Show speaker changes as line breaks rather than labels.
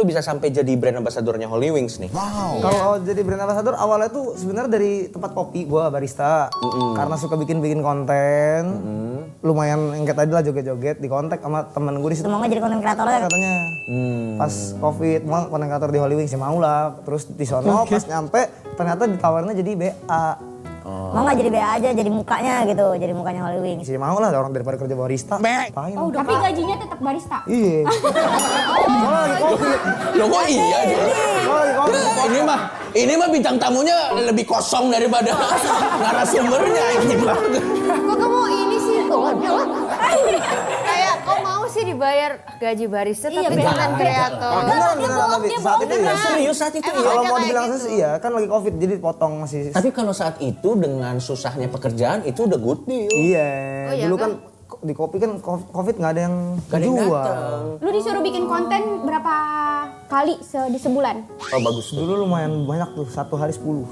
Lu bisa sampai jadi brand ambassador-nya Holy Wings nih.
Wow.
Kalau jadi brand ambassador awalnya tuh sebenarnya dari tempat kopi gua barista. Karena suka bikin konten. Lumayan yang kayak tadi lah joget-joget, dikontak sama temen gue di situ.
Mau nggak jadi konten kreator ya?
Katanya. Pas Covid mau konten kreator di Holy Wings ya mau lah. Terus di sono pas nyampe ternyata ditawarinnya jadi BA.
Mau nggak jadi BA aja, jadi mukanya gitu, jadi mukanya Holy Wings.
Sih mau lah orang daripada kerja barista. Ngapain?
Tapi gajinya tetap barista.
Iya. Soalnya lagi Covid.
Loh kok iya gitu?
Soalnya lagi Covid.
Ini mah bintang tamunya lebih kosong daripada narasumbernya ini banget.
Kok kamu ini sih? Kayak kok mau sih dibayar gaji barista tapi dengan kreator?
Beneran tapi saat itu ya.
Serius saat itu
Emang
iya.
Kalau
ada
mau
kayak
dibilang
gitu?
serius iya kan lagi Covid jadi potong masih.
Tapi kalau saat itu dengan susahnya pekerjaan itu udah good deal.
Iya.
Oh, iya
Dulu
kan?
kan di kopi kan Covid nggak ada yang
Gak ada yang
jual.
datang.
Lu disuruh bikin konten berapa kali di sebulan?
Oh bagus tuh.
Dulu lumayan banyak tuh, 1 hari 10.